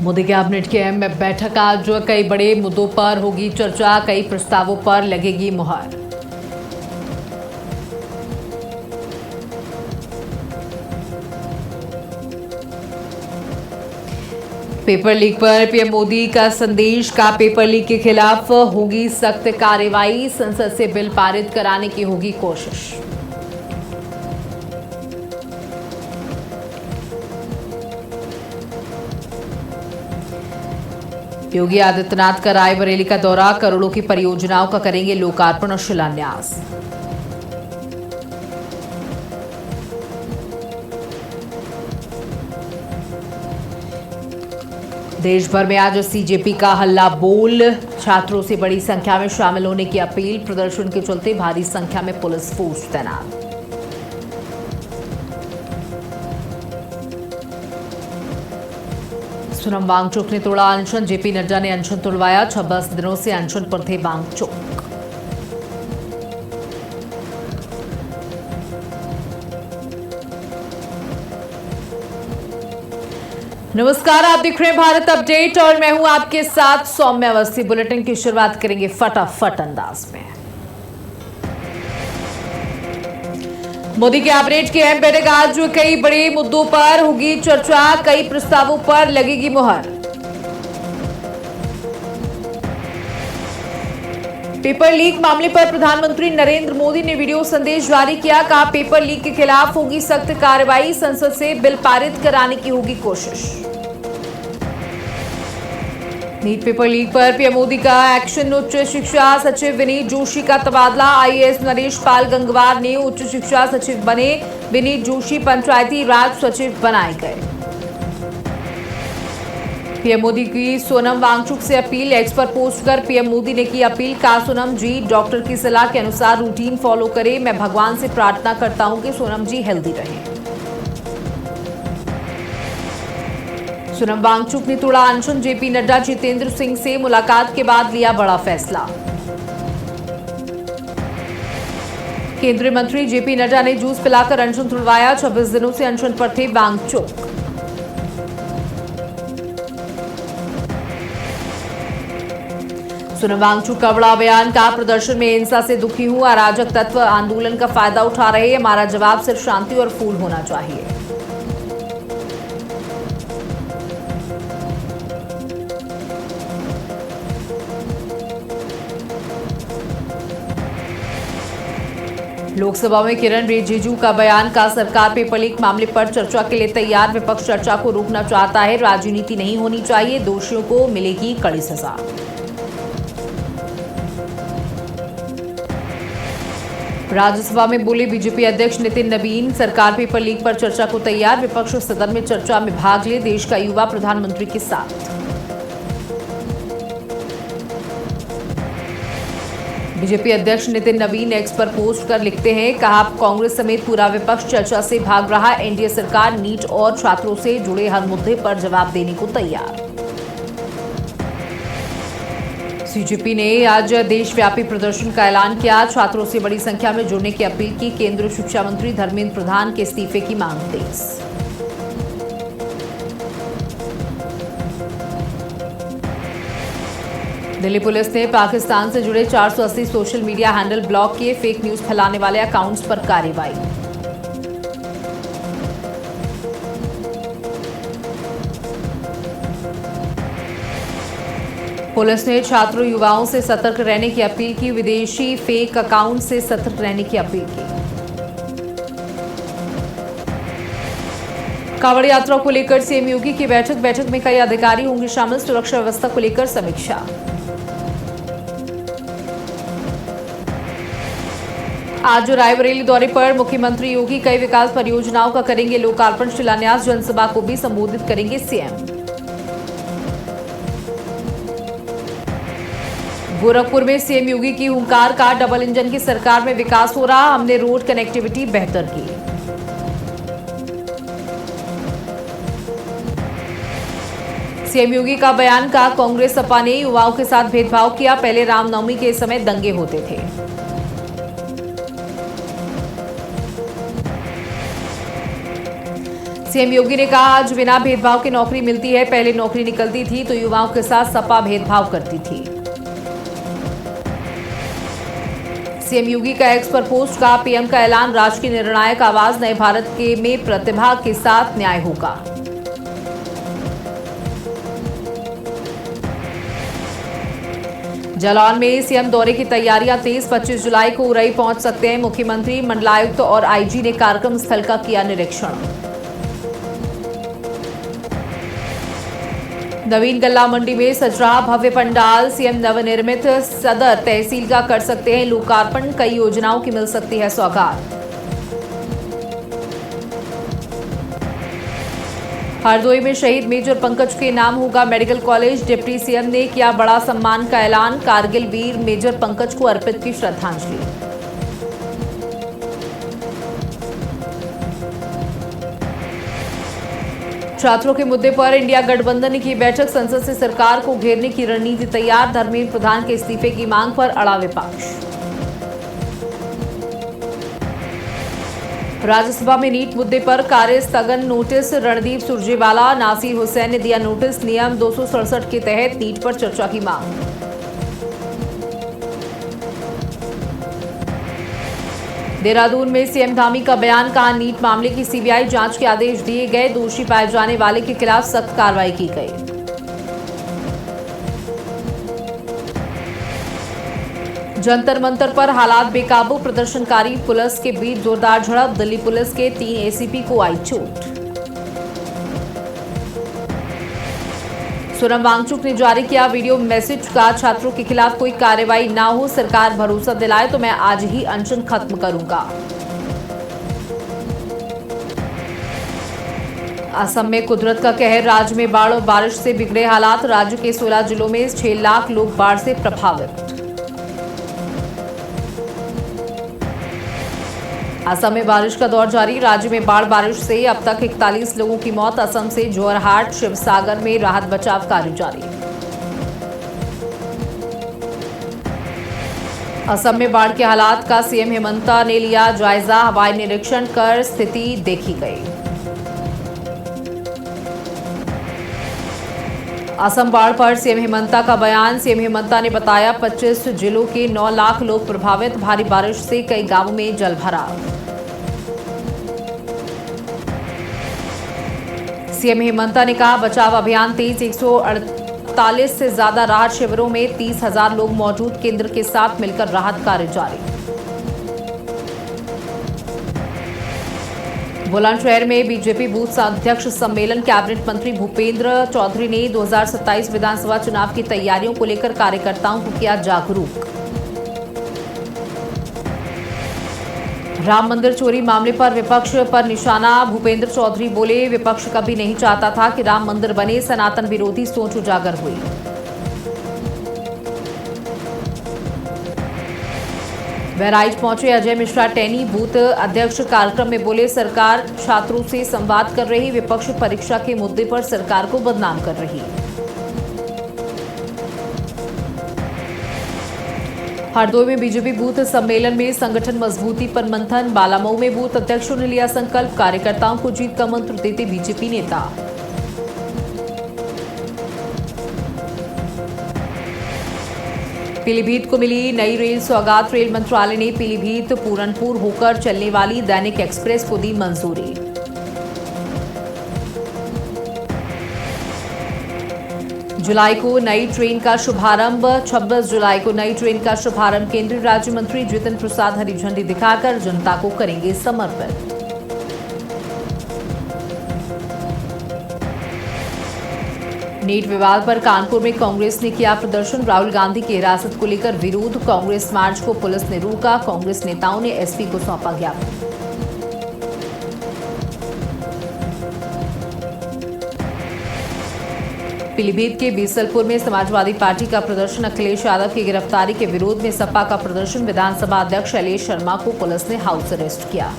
Modi cabinet की अहम बैठक आज, कई बड़े मुद्दों पर होगी चर्चा, कई प्रस्तावों पर लगेगी मुहर। पेपर लीक पर पीएम मोदी का संदेश, का पेपर लीक के खिलाफ होगी सख्त कार्रवाई, संसद से बिल पारित कराने की होगी कोशिश। योगी आदित्यनाथ का रायबरेली का दौरा, करोड़ों की परियोजनाओं का करेंगे लोकार्पण और शिलान्यास। देश भर में आज सीजेपी का हल्ला बोल, छात्रों से बड़ी संख्या में शामिल होने की अपील, प्रदर्शन के चलते भारी संख्या में पुलिस फोर्स तैनात। सोनम वांगचुक ने तोड़ा अनशन, जेपी नड्डा ने अनशन तोड़वाया, 26 दिनों से अनशन पर थे वांगचुक। नमस्कार, आप देख रहे हैं भारत अपडेट और मैं हूं आपके साथ सौम्या अवस्थी। बुलेटिन की शुरुआत करेंगे फटाफट अंदाज में। मोदी कैबिनेट की अहम बैठक आज, कई बड़े मुद्दों पर होगी चर्चा, कई प्रस्तावों पर लगेगी मुहर। पेपर लीक मामले पर प्रधानमंत्री नरेंद्र मोदी ने वीडियो संदेश जारी किया, कहा पेपर लीक के खिलाफ होगी सख्त कार्रवाई, संसद से बिल पारित कराने की होगी कोशिश। नीट पेपर लीक पर पीएम मोदी का एक्शन, उच्च शिक्षा सचिव विनीत जोशी का तबादला, आईएएस नरेश पाल गंगवार ने उच्च शिक्षा सचिव बने, विनीत जोशी पंचायती राज सचिव बनाए गए। पीएम मोदी की सोनम वांगचुक से अपील, एक्स पर पोस्ट कर पीएम मोदी ने की अपील, कहा सोनम जी डॉक्टर की सलाह के अनुसार रूटीन फॉलो करें, मैं भगवान से प्रार्थना करता हूं कि सोनम जी हेल्दी रहें। सोनम वांगचुक ने तोड़ा अनशन, जेपी नड्डा जितेंद्र सिंह से मुलाकात के बाद लिया बड़ा फैसला। केंद्रीय मंत्री जेपी नड्डा ने जूस पिलाकर अनशन तुड़वाया, 26 दिनों से अनशन पर थे वांगचुक। सोनम वांगचुक का बड़ा बयान, का प्रदर्शन में हिंसा से दुखी हूं, अराजक तत्व आंदोलन का फायदा उठा रहे हैं, हमारा जवाब सिर्फ शांति और फूल होना चाहिए। लोकसभा में किरण रिजिजू का बयान, का सरकार पेपर लीक मामले पर चर्चा के लिए तैयार, विपक्ष चर्चा को रोकना चाहता है, राजनीति नहीं होनी चाहिए, दोषियों को मिलेगी कड़ी सजा। राज्यसभा में बोले बीजेपी अध्यक्ष नितिन नवीन, सरकार पेपर लीक पर चर्चा को तैयार, विपक्ष सदन में चर्चा में भाग ले, देश का युवा प्रधानमंत्री के साथ। बीजेपी अध्यक्ष नितिन नवीन एक्स पर पोस्ट कर लिखते हैं, कहा कांग्रेस समेत पूरा विपक्ष चर्चा से भाग रहा, एनडीए सरकार नीट और छात्रों से जुड़े हर मुद्दे पर जवाब देने को तैयार। सीजेपी ने आज देशव्यापी प्रदर्शन का ऐलान किया, छात्रों से बड़ी संख्या में जुड़ने की अपील की, केंद्रीय शिक्षा मंत्री धर्मेंद्र प्रधान के इस्तीफे की मांग तेज। दिल्ली पुलिस ने पाकिस्तान से जुड़े 480 सोशल मीडिया हैंडल ब्लॉक किए, फेक न्यूज फैलाने वाले अकाउंट्स पर कार्रवाई। पुलिस ने छात्रों युवाओं से सतर्क रहने की अपील की, विदेशी फेक अकाउंट से सतर्क रहने की अपील की। कांवड़ यात्रा को लेकर सीएम योगी की बैठक में कई अधिकारी होंगे शामिल, सुरक्षा व्यवस्था को लेकर समीक्षा। आज रायबरेली दौरे पर मुख्यमंत्री योगी कई विकास परियोजनाओं का करेंगे लोकार्पण, शिलान्यास, जनसभा को भी संबोधित करेंगे सीएम। गोरखपुर में सीएम योगी की हुंकार, का डबल इंजन की सरकार में विकास हो रहा, हमने रोड कनेक्टिविटी बेहतर की। सीएम योगी का बयान, का कांग्रेस सपा ने युवाओं के साथ भेदभाव किया, पहले रामनवमी के समय दंगे होते थे। सीएम योगी ने कहा, आज बिना भेदभाव के नौकरी मिलती है। पहले नौकरी निकलती थी तो युवाओं के साथ सपा भेदभाव करती थी। सीएम योगी का एक्स पर पोस्ट का पीएम का ऐलान, राष्ट्र की निर्णायक आवाज नए भारत के में प्रतिभा के साथ न्याय होगा। जालौन में सीएम दौरे की तैयारियां तेज, 25 जुलाई को उरई पहुंच सकते हैं मुख्यमंत्री। मंडलायुक्त और आईजी ने कार्यक्रम स्थल का किया निरीक्षण। नवीन गल्ला मंडी में सज रहा भव्य पंडाल, सीएम नवनिर्मित सदर तहसील का कर सकते हैं लोकार्पण। कई योजनाओं की मिल सकती है सौगात। हरदोई में शहीद मेजर पंकज के नाम होगा मेडिकल कॉलेज। डिप्टी सीएम ने किया बड़ा सम्मान का ऐलान, कारगिल वीर मेजर पंकज को अर्पित की श्रद्धांजलि। छात्रों के मुद्दे पर इंडिया गठबंधन ने की बैठक, संसद से सरकार को घेरने की रणनीति तैयार। धर्मेंद्र प्रधान के इस्तीफे की मांग पर अड़ा विपक्ष। राज्यसभा में नीट मुद्दे पर कार्य स्थगन नोटिस, रणदीप सुरजेवाला नासिर हुसैन ने दिया नोटिस। नियम 267 के तहत नीट पर चर्चा की मांग। देहरादून में सीएम धामी का बयान, कहा नीट मामले की सीबीआई जांच के आदेश दिए गए। दोषी पाए जाने वाले के खिलाफ सख्त कार्रवाई की गई। जंतर मंतर पर हालात बेकाबू, प्रदर्शनकारी पुलिस के बीच जोरदार झड़प। दिल्ली पुलिस के 3 एसीपी को आई चोट। सोनम वांगचुक ने जारी किया वीडियो मैसेज का, छात्रों के खिलाफ कोई कार्रवाई ना हो, सरकार भरोसा दिलाए तो मैं आज ही अनशन खत्म करूंगा। असम में कुदरत का कहर, राज्य में बाढ़ और बारिश से बिगड़े हालात। राज्य के 16 जिलों में 6 लाख लोग बाढ़ से प्रभावित। असम में बारिश का दौर जारी, राज्य में बाढ़ बारिश से अब तक 41 लोगों की मौत। असम से जोरहाट शिवसागर में राहत बचाव कार्य जारी। असम में बाढ़ के हालात का सीएम हेमंता ने लिया जायजा, हवाई निरीक्षण कर स्थिति देखी गई। असम बाढ़ पर सीएम हेमंता का बयान, सीएम हेमंता ने बताया 25 जिलों के 9 लाख लोग प्रभावित। भारी बारिश से कई गांवों में जलभराव। सीएम हेमंता ने कहा बचाव अभियान तेज, 148 से ज्यादा राहत शिविरों में 30,000 लोग मौजूद। केंद्र के साथ मिलकर राहत कार्य जारी। बुलंदशहर में बीजेपी बूथ अध्यक्ष सम्मेलन, कैबिनेट मंत्री भूपेंद्र चौधरी ने 2027 विधानसभा चुनाव की तैयारियों को लेकर कार्यकर्ताओं को किया जागरूक। राम मंदिर चोरी मामले पर विपक्ष पर निशाना, भूपेंद्र चौधरी बोले विपक्ष कभी नहीं चाहता था कि राम मंदिर बने, सनातन विरोधी सोच उजागर हुई। बहराइच पहुंचे अजय मिश्रा टेनी, बूथ अध्यक्ष कार्यक्रम में बोले सरकार छात्रों से संवाद कर रही, विपक्ष परीक्षा के मुद्दे पर सरकार को बदनाम कर रही। हरदोई में बीजेपी बूथ सम्मेलन में संगठन मजबूती पर मंथन, बालामऊ में बूथ अध्यक्षों ने लिया संकल्प, कार्यकर्ताओं को जीत का मंत्र देते बीजेपी नेता। पीलीभीत को मिली नई रेल सौगात, रेल मंत्रालय ने पीलीभीत पूरनपुर होकर चलने वाली दैनिक एक्सप्रेस को दी मंजूरी। जुलाई को नई ट्रेन का शुभारंभ, 26 जुलाई को नई ट्रेन का शुभारंभ केंद्रीय राज्य मंत्री जितिन प्रसाद हरी झंडी दिखाकर जनता को करेंगे समर्पित। नीट विवाद पर कानपुर में कांग्रेस ने किया प्रदर्शन, राहुल गांधी की हिरासत को लेकर विरोध, कांग्रेस मार्च को पुलिस ने रोका, कांग्रेस नेताओं ने एसपी को सौंपा ज्ञापन। पीलीभीत के बीसलपुर में समाजवादी पार्टी का प्रदर्शन, अखिलेश यादव की गिरफ्तारी के विरोध में सपा का प्रदर्शन, विधानसभा अध्यक्ष शैलेश शर्मा को पुलिस ने हाउस अरेस्ट किया।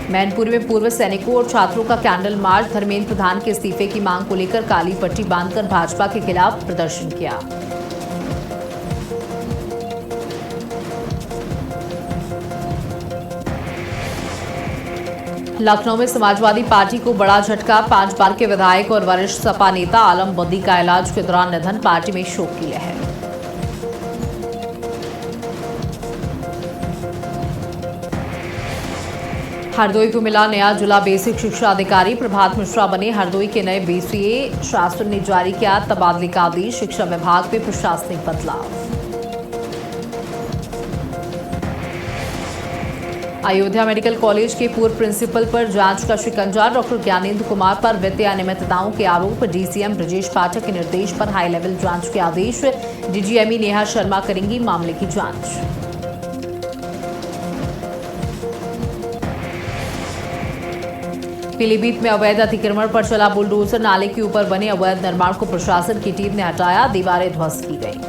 मैनपुरी में पूर्व सैनिकों और छात्रों का कैंडल मार्च, धर्मेंद्र प्रधान के इस्तीफे की मांग को लेकर काली पट्टी बांधकर भाजपा के खिलाफ प्रदर्शन किया। लखनऊ में समाजवादी पार्टी को बड़ा झटका। 5 बार के विधायक और वरिष्ठ सपा नेता आलम बद्दी का इलाज के दौरान निधन। पार्टी में शोक की लहर। हरदोई को मिला नया जिला बेसिक शिक्षा अधिकारी। प्रभात मिश्रा बने हरदोई के नए बीसीए। शासन ने जारी किया तबादले का आदेश। शिक्षा विभाग में प्रशासनिक बदलाव। अयोध्या मेडिकल कॉलेज के पूर्व प्रिंसिपल पर जांच का शिकंजा। डॉक्टर ज्ञानेंद्र कुमार पर वित्तीय अनियमितताओं के आरोप। डीसीएम ब्रजेश पाठक के निर्देश पर हाई लेवल जांच के आदेश। डीजीएमई नेहा शर्मा करेंगी मामले की जांच। पीलीभीत में अवैध अतिक्रमण पर चला बुलडोजर। नाले के ऊपर बने अवैध निर्माण को प्रशासन की टीम ने हटाया। दीवारें ध्वस्त की गई।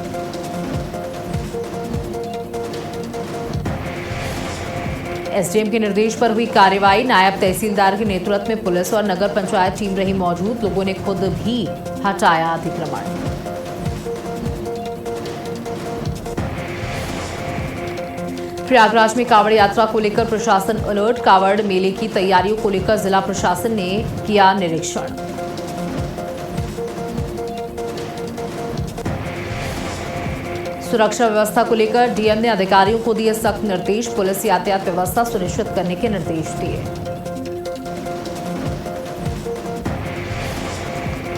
एसडीएम के निर्देश पर हुई कार्रवाई। नायब तहसीलदार के नेतृत्व में पुलिस और नगर पंचायत टीम रही मौजूद। लोगों ने खुद भी हटाया अतिक्रमण। प्रयागराज में कांवड़ यात्रा को लेकर प्रशासन अलर्ट। कांवड़ मेले की तैयारियों को लेकर जिला प्रशासन ने किया निरीक्षण। सुरक्षा व्यवस्था को लेकर डीएम ने अधिकारियों को दिए सख्त निर्देश। पुलिस यातायात व्यवस्था सुनिश्चित करने के निर्देश दिए।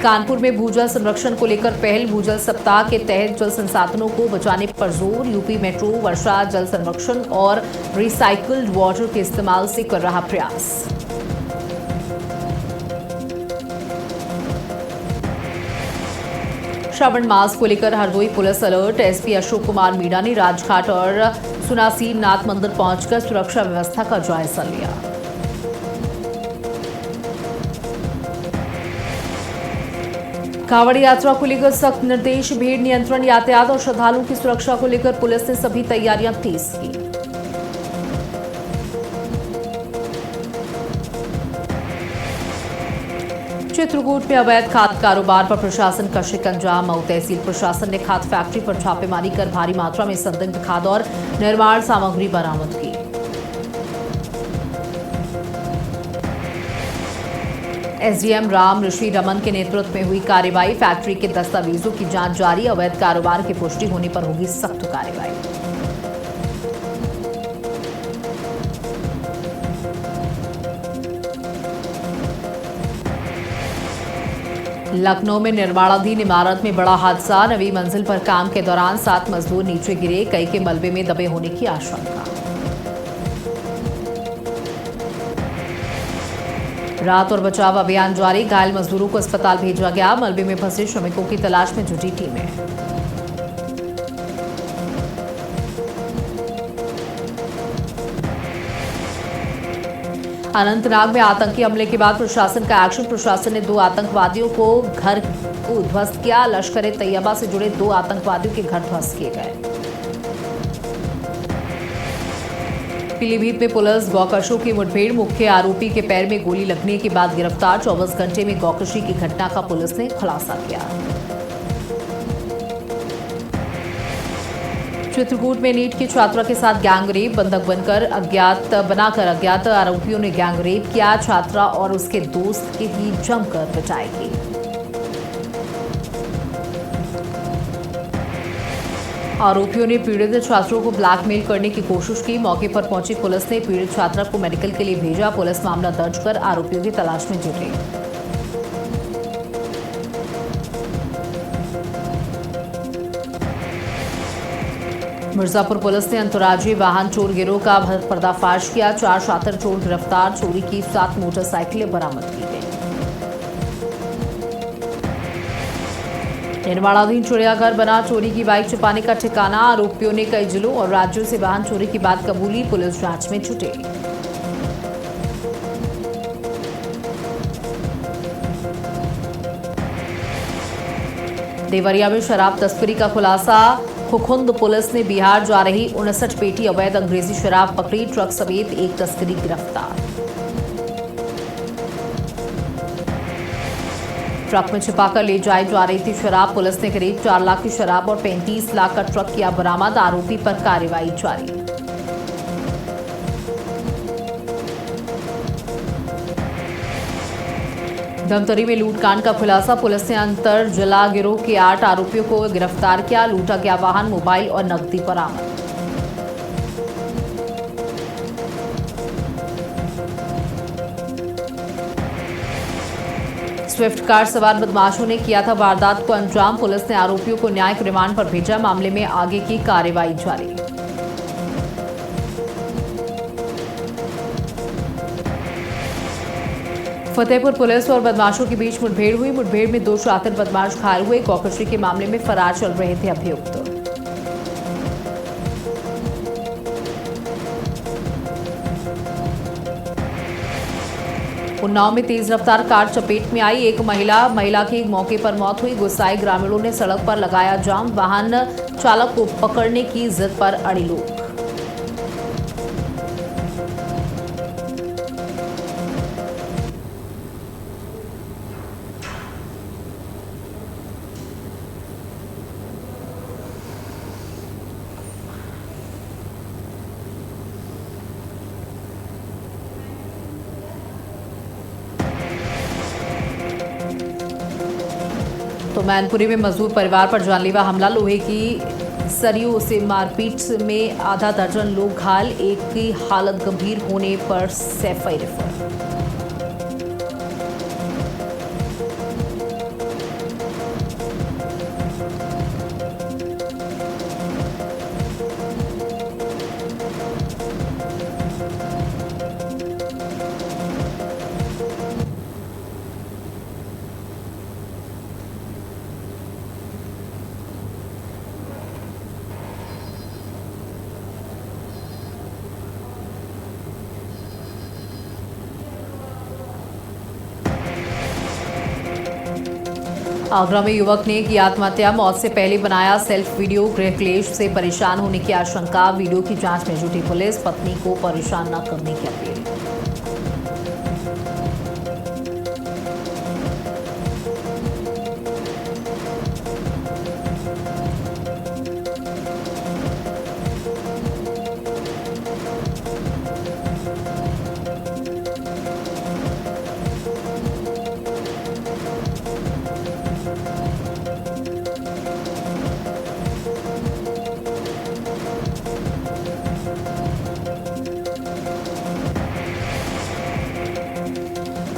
कानपुर में भूजल संरक्षण को लेकर पहल। भूजल सप्ताह के तहत जल संसाधनों को बचाने पर जोर। यूपी मेट्रो वर्षा जल संरक्षण और रिसाइकल्ड वाटर के इस्तेमाल से कर रहा प्रयास। श्रावण मास को लेकर Hardoi police alert. SP Ashok Kumar Meena ने राजघाट और सुनासी नाथ मंदिर पहुंचकर सुरक्षा व्यवस्था का जायजा लिया। कांवड़ यात्रा को लेकर सख्त निर्देश। भीड़ नियंत्रण, यातायात और श्रद्धालुओं की सुरक्षा को लेकर पुलिस ने सभी तैयारियां तेज की। चित्रकूट में अवैध खाद कारोबार पर प्रशासन का शिकंजा। मऊ तहसील प्रशासन ने खाद फैक्ट्री पर छापेमारी कर भारी मात्रा में संदिग्ध खाद और निर्माण सामग्री बरामद की। एसडीएम राम ऋषि रमन के नेतृत्व में हुई कार्रवाई। फैक्ट्री के दस्तावेजों की जांच जारी। अवैध कारोबार की पुष्टि होने पर होगी सख्त कार्रवाई। लखनऊ में निर्माणाधीन इमारत में बड़ा हादसा। 9वीं मंजिल पर काम के दौरान 7 मजदूर नीचे गिरे। कई के मलबे में दबे होने की आशंका। राहत और बचाव अभियान जारी। घायल मजदूरों को अस्पताल भेजा गया। मलबे में फंसे श्रमिकों की तलाश में जुटी टीमें। अनंतनाग में आतंकी हमले के बाद प्रशासन का एक्शन। प्रशासन ने 2 आतंकवादियों को घर को ध्वस्त किया। लश्कर ए तैयबा से जुड़े 2 आतंकवादियों के घर ध्वस्त किए गए। पीलीभीत में पुलिस गौकशों की मुठभेड़। मुख्य आरोपी के पैर में गोली लगने के बाद गिरफ्तार। 24 घंटे में गौकशी की घटना का पुलिस ने खुलासा किया। चित्रकूट में नीट की छात्रा के साथ गैंगरेप। बंधक बनाकर अज्ञात आरोपियों ने गैंगरेप किया। छात्रा और उसके दोस्त की भी जमकर पिटाई की। आरोपियों ने पीड़ित छात्रों को ब्लैकमेल करने की कोशिश की। मौके पर पहुंची पुलिस ने पीड़ित छात्रा को मेडिकल के लिए भेजा। पुलिस मामला दर्ज कर आरोपियों की तलाश में जुटी। मिर्जापुर पुलिस ने अंतर्राज्यीय वाहन चोर गिरोह का पर्दाफाश किया। 4 शातिर चोर गिरफ्तार। चोरी की 7 मोटरसाइकिलें बरामद की गई। निर्माणाधीन चिड़ियाघर बना चोरी की बाइक छिपाने का ठिकाना। आरोपियों ने कई जिलों और राज्यों से वाहन चोरी की बात कबूली। पुलिस जांच में जुटी। देवरिया में शराब तस्करी का खुलासा। खुखुंद पुलिस ने बिहार जा रही 59 पेटी अवैध अंग्रेजी शराब पकड़ी। ट्रक समेत एक तस्करी गिरफ्तार। ट्रक में छिपाकर ले जाई जा रही थी शराब। पुलिस ने करीब 4 लाख की शराब और 35 लाख का ट्रक किया बरामद। आरोपी पर कार्रवाई जारी। धमतरी में लूटकांड का खुलासा, पुलिस ने अंतर जिला गिरोह के 8 आरोपियों को गिरफ्तार किया। लूटा गया वाहन, मोबाइल और नकदी बरामद। स्विफ्ट कार सवार बदमाशों ने किया था वारदात को अंजाम। पुलिस ने आरोपियों को न्यायिक रिमांड पर भेजा। मामले में आगे की कार्रवाई जारी। फतेहपुर पुलिस और बदमाशों के बीच मुठभेड़ हुई। मुठभेड़ में 2 शातिर बदमाश घायल हुए। गौकशी के मामले में फरार चल रहे थे अभियुक्त। उन्नाव में तेज रफ्तार कार चपेट में आई। एक महिला की मौके पर मौत हुई। गुस्साए ग्रामीणों ने सड़क पर लगाया जाम। वाहन चालक को पकड़ने की जिद पर अड़े लोग। तो मैनपुरी में मजदूर परिवार पर जानलेवा हमला। लोहे की सरियों से मारपीट में आधा दर्जन लोग घायल। एक की हालत गंभीर होने पर सैफई रेफर। आगरा में युवक ने की आत्महत्या। मौत से पहले बनाया सेल्फ वीडियो। गृह क्लेश से परेशान होने की आशंका। वीडियो की जांच में जुटी पुलिस। पत्नी को परेशान न करने की अपील।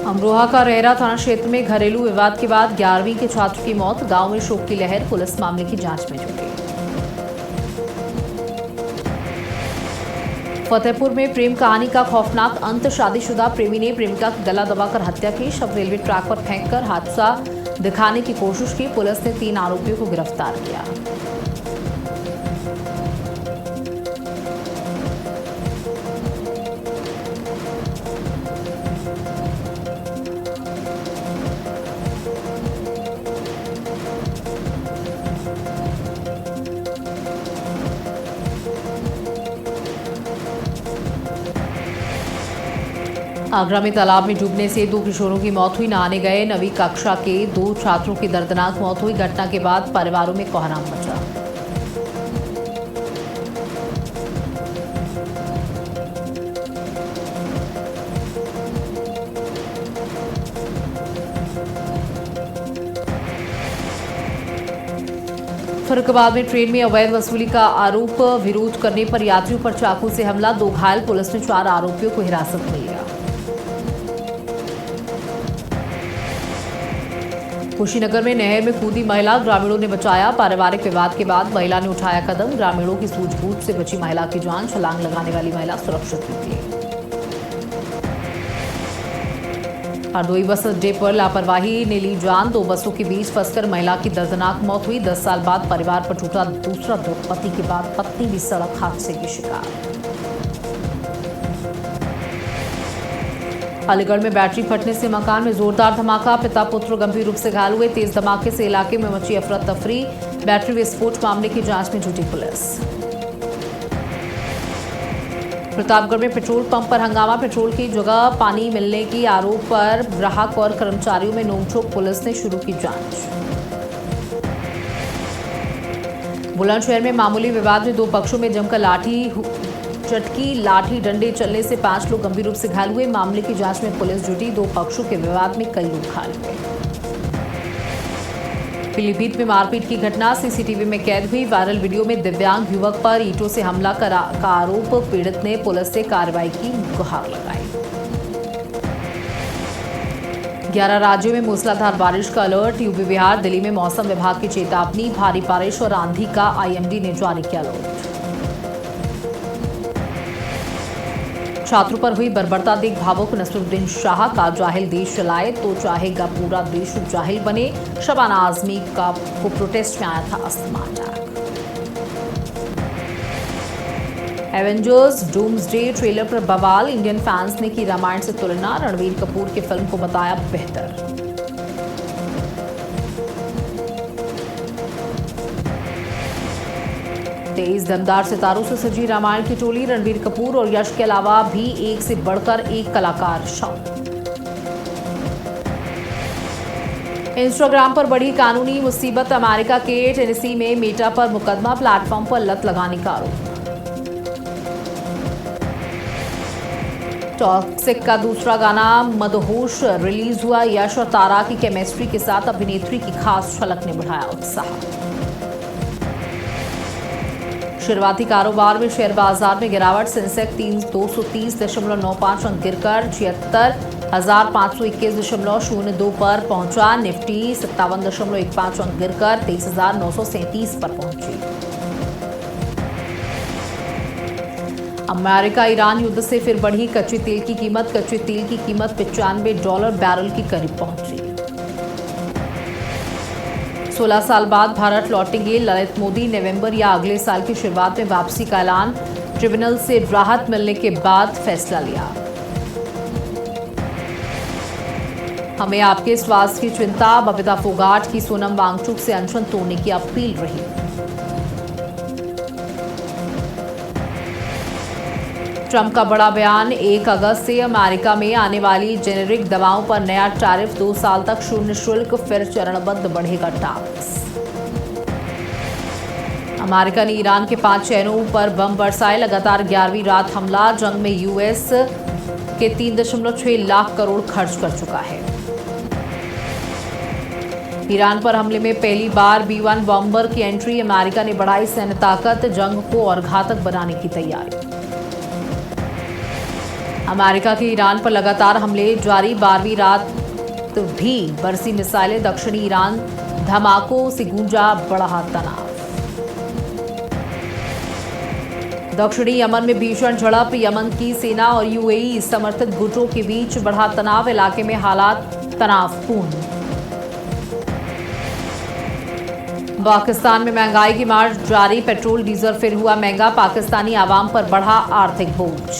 अमरोहा का रेहरा थाना क्षेत्र में घरेलू विवाद के बाद 11वीं के छात्र की मौत। गांव में शोक की लहर। पुलिस मामले की जांच में जुटी। फतेहपुर में प्रेम कहानी का खौफनाक अंत। शादीशुदा प्रेमी ने प्रेमिका का गला दबाकर हत्या की। शव रेलवे ट्रैक पर फेंककर हादसा दिखाने की कोशिश की। पुलिस ने 3 आरोपियों को गिरफ्तार किया। आगरा में तालाब में डूबने से 2 किशोरों की मौत हुई। नहाने गए 9वीं कक्षा के 2 छात्रों की दर्दनाक मौत हुई। घटना के बाद परिवारों में कोहराम मचा। फरुखाबाद में ट्रेन में अवैध वसूली का आरोप। विरोध करने पर यात्रियों पर चाकू से हमला। 2 घायल। पुलिस ने 4 आरोपियों को हिरासत में लिया। कुशीनगर में नहर में कूदी महिला। ग्रामीणों ने बचाया। पारिवारिक विवाद के बाद महिला ने उठाया कदम। ग्रामीणों की सूझबूझ से बची महिला की जान। छलांग लगाने वाली महिला सुरक्षित निकली। हरदोई बस अड्डे पर लापरवाही ने ली जान। 2 बसों के बीच फंसकर महिला की दर्दनाक मौत हुई। 10 साल बाद परिवार पर टूटा दूसरा दुख। पति के बाद पत्नी भी सड़क हादसे की शिकार। अलीगढ़ में बैटरी फटने से मकान में जोरदार धमाका। पिता पुत्र गंभीर रूप से घायल हुए। तेज धमाके से इलाके में मची अफरा तफरी। बैटरी विस्फोट मामले की जांच में जुटी पुलिस। प्रतापगढ़ में पेट्रोल पंप पर हंगामा। पेट्रोल की जगह पानी मिलने की आरोप पर ग्राहक और कर्मचारियों में नोकझोंक। पुलिस ने शुरू की जांच। बुलंदशहर में मामूली विवाद में 2 पक्षों में जमकर लाठी चटकी लाठी डंडे चलने से 5 लोग गंभीर रूप से घायल हुए। मामले की जांच में पुलिस जुटी। 2 पक्षों के विवाद में कई लोग घायल हुए। पीलीभीत में मारपीट की घटना सीसीटीवी में कैद हुई। वायरल वीडियो में दिव्यांग युवक पर ईंटों से हमला का आरोप। पीड़ित ने पुलिस से कार्रवाई की गुहार लगाई। 11 राज्यों में मूसलाधार बारिश का अलर्ट। यूपी, बिहार, दिल्ली में मौसम विभाग की चेतावनी। भारी बारिश और आंधी का आईएमडी ने जारी किया अलर्ट। छात्रों पर हुई बर्बरता देख भावुक नसीरुद्दीन शाह का जाहिल देश चलाए तो चाहेगा पूरा देश जाहिल बने। शबाना आजमी को प्रोटेस्ट में आया था asthma attack. Avengers doomsday trailer पर बवाल। इंडियन फैंस ने की रामायण से तुलना। रणबीर कपूर की फिल्म को बताया बेहतर। तेज दमदार सितारों से सजी रामायण की टोली। रणबीर कपूर और यश के अलावा भी एक से बढ़कर एक कलाकार शामिल। इंस्टाग्राम पर बढ़ी कानूनी मुसीबत। अमेरिका के टेनेसी में मेटा पर मुकदमा। प्लेटफॉर्म पर लत लगाने का आरोप। टॉक्सिक का दूसरा गाना मदहोश रिलीज हुआ। यश और तारा की केमिस्ट्री के साथ अभिनेत्री की खास झलक ने बढ़ाया उत्साह। शुरुआती कारोबार में शेयर बाजार में गिरावट। सेंसेक्स 230.95 अंक गिरकर 76,521.02 पर पहुंचा। निफ्टी 57.15 अंक गिरकर 23,937 पर पहुंची। अमेरिका ईरान युद्ध से फिर बढ़ी कच्चे तेल की कीमत। कच्चे तेल की कीमत $95 बैरल के करीब पहुंची। 16 साल बाद भारत लौटेंगे ललित मोदी। नवंबर या अगले साल की शुरुआत में वापसी का ऐलान। ट्रिब्यूनल से राहत मिलने के बाद फैसला लिया। हमें आपके स्वास्थ्य की चिंता। बबीता फोगाट की सोनम वांगचुक से अनशन तोड़ने की अपील रही। ट्रंप का बड़ा बयान। 1 अगस्त से अमेरिका में आने वाली जेनेरिक दवाओं पर नया टैरिफ। 2 साल तक शून्य शुल्क, फिर चरणबद्ध बढ़ेगा टैक्स। अमेरिका ने ईरान के 5 शहरों पर बम बरसाए। लगातार 11वीं रात हमला। जंग में यूएस के 3.6 लाख करोड़ खर्च कर चुका है। ईरान पर हमले में पहली बार B-1 बॉम्बर की एंट्री। अमेरिका ने बढ़ाई सैन्य ताकत। जंग को और घातक बनाने की तैयारी। अमेरिका के ईरान पर लगातार हमले जारी। 12वीं रात भी बरसी मिसाइलें। दक्षिणी ईरान धमाकों से गूंजा बढ़ा तनाव। दक्षिणी यमन में भीषण झड़प। यमन की सेना और यूएई समर्थित गुटों के बीच बढ़ा तनाव। इलाके में हालात तनावपूर्ण। पाकिस्तान में महंगाई की मार जारी। पेट्रोल डीजल फिर हुआ महंगा। पाकिस्तानी आवाम पर बढ़ा आर्थिक बोझ।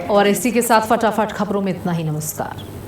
और इसी के साथ फटाफट खबरों में इतना ही। नमस्कार।